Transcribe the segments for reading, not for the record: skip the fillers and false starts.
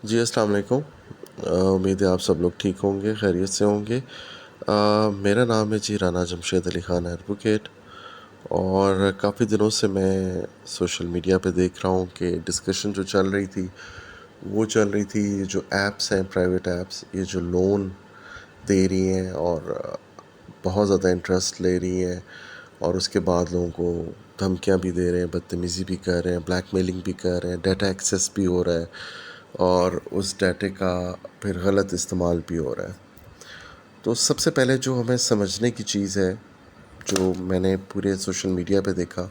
جی السلام علیکم۔ امید ہے آپ سب لوگ ٹھیک ہوں گے، خیریت سے ہوں گے۔ میرا نام ہے جی رانا جمشید علی خان ایڈوکیٹ، اور کافی دنوں سے میں سوشل میڈیا پہ دیکھ رہا ہوں کہ ڈسکشن جو چل رہی تھی وہ چل رہی تھی، یہ جو ایپس ہیں، پرائیویٹ ایپس، یہ جو لون دے رہی ہیں اور بہت زیادہ انٹرسٹ لے رہی ہیں، اور اس کے بعد لوگوں کو دھمکیاں بھی دے رہے ہیں، بدتمیزی بھی کر رہے ہیں، بلیک میلنگ بھی کر رہے ہیں، ڈیٹا ایکسیس بھی ہو رہا ہے، اور اس ڈیٹے کا پھر غلط استعمال بھی ہو رہا ہے۔ تو سب سے پہلے جو ہمیں سمجھنے کی چیز ہے، جو میں نے پورے سوشل میڈیا پہ دیکھا،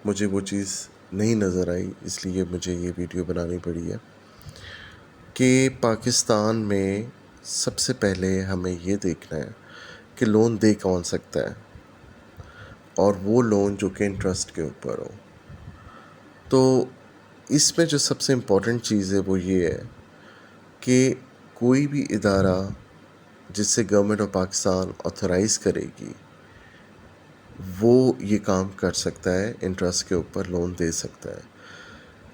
مجھے وہ چیز نہیں نظر آئی، اس لیے مجھے یہ ویڈیو بنانی پڑی ہے کہ پاکستان میں سب سے پہلے ہمیں یہ دیکھنا ہے کہ لون دے کون سکتا ہے، اور وہ لون جو کہ انٹرسٹ کے اوپر ہو۔ تو اس میں جو سب سے امپورٹنٹ چیز ہے وہ یہ ہے کہ کوئی بھی ادارہ جس سے گورنمنٹ آف پاکستان آتھورائز کرے گی، وہ یہ کام کر سکتا ہے، انٹرسٹ کے اوپر لون دے سکتا ہے۔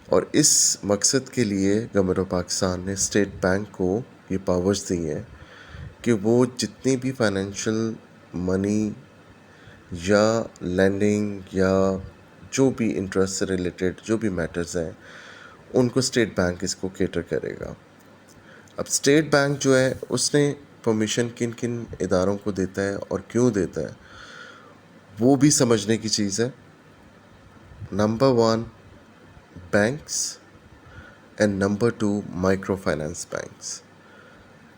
اور اس مقصد کے لیے گورنمنٹ آف پاکستان نے اسٹیٹ بینک کو یہ پاورز دی ہیں کہ وہ جتنی بھی فائنینشیل منی یا لینڈنگ یا جو بھی انٹرسٹ سے ریلیٹڈ جو بھی میٹرز ہیں، ان کو اسٹیٹ بینک اس کو کیٹر کرے گا۔ اب اسٹیٹ بینک جو ہے، اس نے پرمیشن کن کن اداروں کو دیتا ہے اور کیوں دیتا ہے، وہ بھی سمجھنے کی چیز ہے۔ Number 1 banks and number 2 micro finance banks.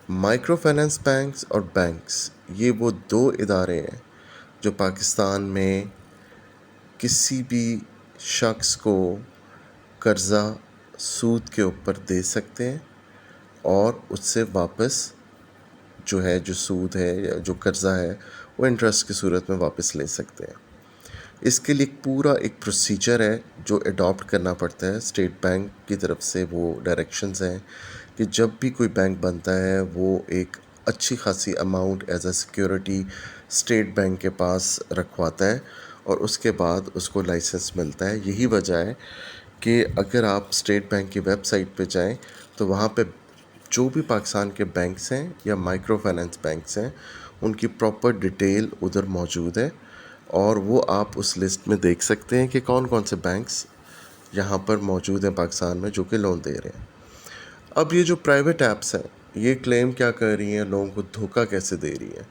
Micro finance banks اور بینکس، یہ وہ دو ادارے ہیں جو پاکستان میں کسی بھی شخص کو قرضہ سود کے اوپر دے سکتے ہیں، اور اس سے واپس جو سود ہے یا جو قرضہ ہے وہ انٹرسٹ کی صورت میں واپس لے سکتے ہیں۔ اس کے لیے پورا ایک پروسیجر ہے جو اڈاپٹ کرنا پڑتا ہے اسٹیٹ بینک کی طرف سے۔ وہ ڈائریکشنز ہیں کہ جب بھی کوئی بینک بنتا ہے، وہ ایک اچھی خاصی amount as a security state bank کے پاس رکھواتا ہے، اور اس کے بعد اس کو لائسنس ملتا ہے۔ یہی وجہ ہے کہ اگر آپ اسٹیٹ بینک کی ویب سائٹ پہ جائیں تو وہاں پہ جو بھی پاکستان کے بینکس ہیں یا مائکرو فائنانس بینکس ہیں، ان کی پراپر ڈیٹیل ادھر موجود ہے، اور وہ آپ اس لسٹ میں دیکھ سکتے ہیں کہ کون کون سے بینکس یہاں پر موجود ہیں پاکستان میں جو کہ لون دے رہے ہیں۔ اب یہ جو پرائیویٹ ایپس ہیں، یہ کلیم کیا کر رہی ہیں، لوگوں کو دھوکہ کیسے دے رہی ہیں؟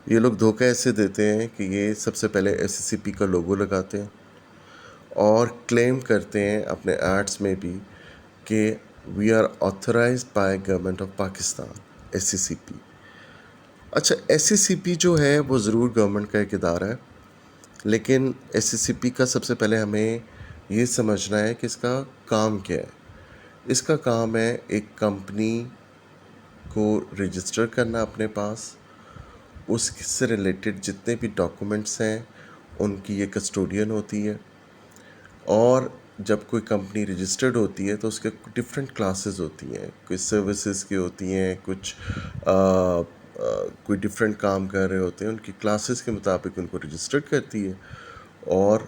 یہ لوگ دھوکہ ایسے دیتے ہیں کہ یہ سب سے پہلے SCCP کا لوگو لگاتے ہیں، اور کلیم کرتے ہیں اپنے ایڈس میں بھی کہ we are authorized by government of Pakistan, SCCP۔ اچھا، SCCP جو ہے وہ ضرور گورنمنٹ کا ایک ادارہ ہے، لیکن SCCP کا سب سے پہلے ہمیں یہ سمجھنا ہے کہ اس کا کام کیا ہے۔ اس کا کام ہے ایک کمپنی کو رجسٹر کرنا اپنے پاس، اس سے ریلیٹڈ جتنے بھی ڈاکومنٹس ہیں ان کی یہ کسٹوڈین ہوتی ہے۔ اور جب کوئی کمپنی رجسٹرڈ ہوتی ہے تو اس کے ڈفرینٹ کلاسز ہوتی ہیں، کوئی سروسز کی ہوتی ہیں، کچھ کوئی ڈفرینٹ کام کر رہے ہوتے ہیں، ان کی کلاسز کے مطابق ان کو رجسٹرڈ کرتی ہے، اور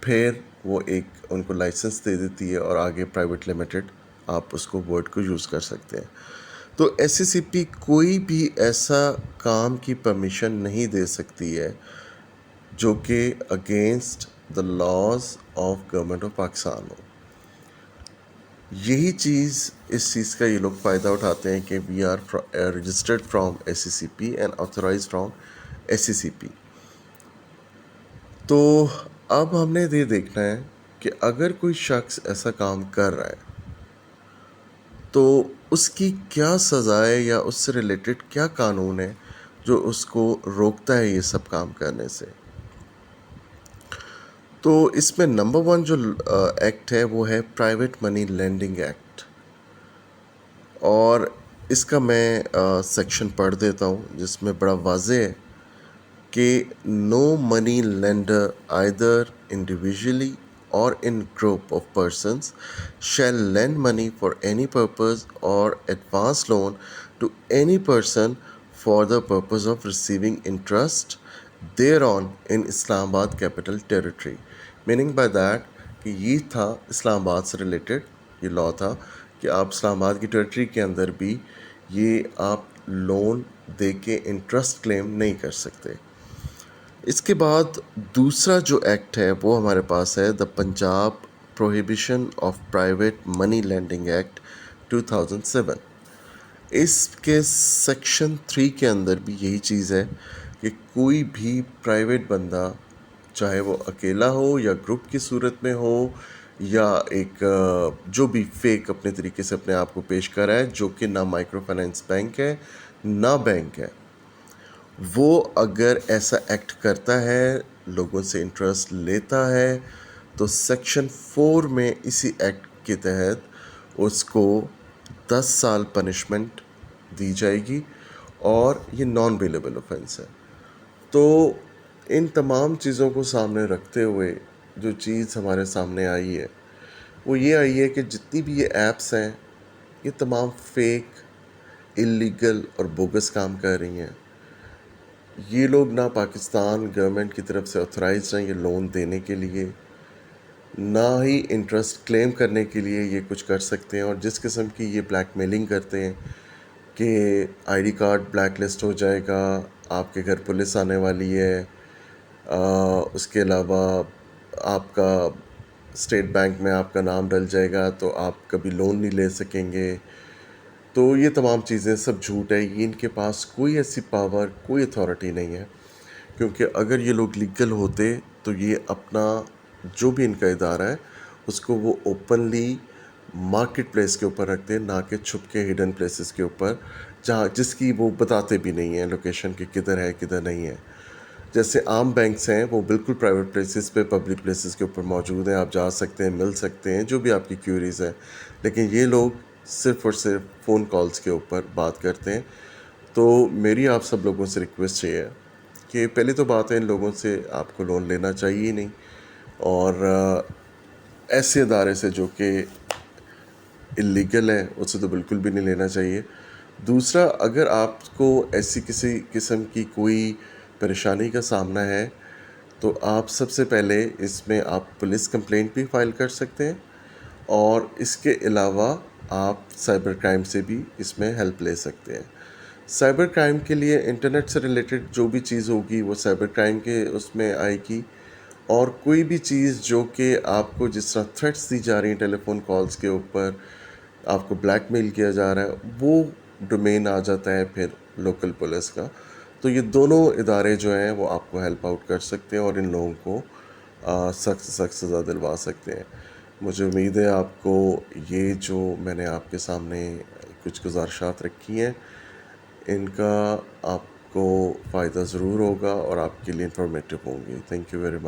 پھر وہ ایک ان کو لائسنس دے دیتی ہے، اور آگے پرائیویٹ لمیٹڈ آپ اس کو ورڈ کو یوز کر سکتے ہیں۔ تو SCCP کوئی بھی ایسا کام کی پرمیشن نہیں دے سکتی ہے جو کہ against the laws of government of Pakistan ہو۔ یہی چیز، اس چیز کا یہ لوگ فائدہ اٹھاتے ہیں کہ we are registered from SCCP and authorize from SCCP۔ تو اب ہم نے یہ دیکھنا ہے کہ اگر کوئی شخص ایسا کام کر رہا ہے تو اس کی کیا سزا ہے، یا اس سے ریلیٹڈ کیا قانون ہے جو اس کو روکتا ہے یہ سب کام کرنے سے۔ تو اس میں نمبر 1 جو ایکٹ ہے وہ ہے پرائیویٹ منی لینڈنگ ایکٹ، اور اس کا میں سیکشن پڑھ دیتا ہوں جس میں بڑا واضح ہے کہ no money lender either individually or in group of persons shall lend money for any purpose or advance loan to any person for the purpose of receiving interest thereon in Islamabad capital territory۔ Meaning by that کہ یہ تھا اسلام آباد سے related یہ لا تھا کہ آپ اسلام آباد کی ٹیریٹری کے اندر بھی یہ آپ لون دے کے انٹرسٹ کلیم نہیں کر سکتے۔ اس کے بعد دوسرا جو ایکٹ ہے وہ ہمارے پاس ہے the Punjab prohibition of private money lending act 2007۔ اس کے سیکشن 3 کے اندر بھی یہی چیز ہے کہ کوئی بھی پرائیویٹ بندہ، چاہے وہ اکیلا ہو یا گروپ کی صورت میں ہو یا ایک جو بھی فیک اپنے طریقے سے اپنے آپ کو پیش کر رہا ہے، جو کہ نہ مائکرو فائنینس بینک ہے نہ بینک ہے، وہ اگر ایسا ایکٹ کرتا ہے، لوگوں سے انٹرسٹ لیتا ہے، تو سیکشن 4 میں اسی ایکٹ کے تحت اس کو 10 سال پنشمنٹ دی جائے گی، اور یہ نان بیلیبل آفینس ہے۔ تو ان تمام چیزوں کو سامنے رکھتے ہوئے جو چیز ہمارے سامنے آئی ہے وہ یہ آئی ہے کہ جتنی بھی یہ ایپس ہیں یہ تمام فیک، اللیگل اور بوگس کام کر رہی ہیں۔ یہ لوگ نہ پاکستان گورنمنٹ کی طرف سے آتھرائزڈ ہیں یہ لون دینے کے لیے، نہ ہی انٹرسٹ کلیم کرنے کے لیے یہ کچھ کر سکتے ہیں، اور جس قسم کی یہ بلیک میلنگ کرتے ہیں کہ I D card blacklist ہو جائے گا، آپ کے گھر پولیس آنے والی ہے، اس کے علاوہ آپ کا اسٹیٹ بینک میں آپ کا نام ڈل جائے گا تو آپ کبھی لون نہیں لے سکیں گے، تو یہ تمام چیزیں سب جھوٹ ہے۔ یہ ان کے پاس کوئی ایسی پاور، کوئی اتھارٹی نہیں ہے، کیونکہ اگر یہ لوگ لیگل ہوتے تو یہ اپنا جو بھی ان کا ادارہ ہے اس کو وہ اوپنلی مارکیٹ پلیس کے اوپر رکھتے، نہ کہ چھپ کے ہڈن پلیسز کے اوپر جس کی وہ بتاتے بھی نہیں ہیں لوکیشن کہ کدھر ہے کدھر نہیں ہے۔ جیسے عام بینکس ہیں وہ بالکل پرائیویٹ پلیسز پہ، پبلک پلیسز کے اوپر موجود ہیں، آپ جا سکتے ہیں، مل سکتے ہیں، جو بھی آپ کی کیوریز ہے، لیکن یہ لوگ صرف اور صرف فون کالز کے اوپر بات کرتے ہیں۔ تو میری آپ سب لوگوں سے ریکویسٹ یہ ہے کہ پہلی تو بات ہے ان لوگوں سے آپ کو لون لینا چاہیے ہی نہیں، اور ایسے ادارے سے جو کہ اللیگل ہے اس سے تو بالکل بھی نہیں لینا چاہیے۔ دوسرا، اگر آپ کو ایسی کسی قسم کی کوئی پریشانی کا سامنا ہے تو آپ سب سے پہلے اس میں آپ پولیس کمپلینٹ بھی فائل کر سکتے ہیں، اور اس کے علاوہ آپ سائبر کرائم سے بھی اس میں ہیلپ لے سکتے ہیں۔ سائبر کرائم کے لیے انٹرنیٹ سے ریلیٹڈ جو بھی چیز ہوگی وہ سائبر کرائم کے اس میں آئے گی، اور کوئی بھی چیز جو کہ آپ کو جس طرح تھریٹس دی جا رہی ہیں ٹیلی فون کالز کے اوپر، آپ کو بلیک میل کیا جا رہا ہے، وہ ڈومین آ جاتا ہے پھر لوکل پولیس کا۔ تو یہ دونوں ادارے جو ہیں وہ آپ کو ہیلپ آؤٹ کر سکتے ہیں اور ان لوگوں کو سخت سے سخت سزا دلوا سکتے ہیں۔ مجھے امید ہے آپ کو یہ جو میں نے آپ کے سامنے کچھ گزارشات رکھی ہیں ان کا آپ کو فائدہ ضرور ہوگا اور آپ کے لیے انفارمیٹیو ہوں گی۔ Thank you very much.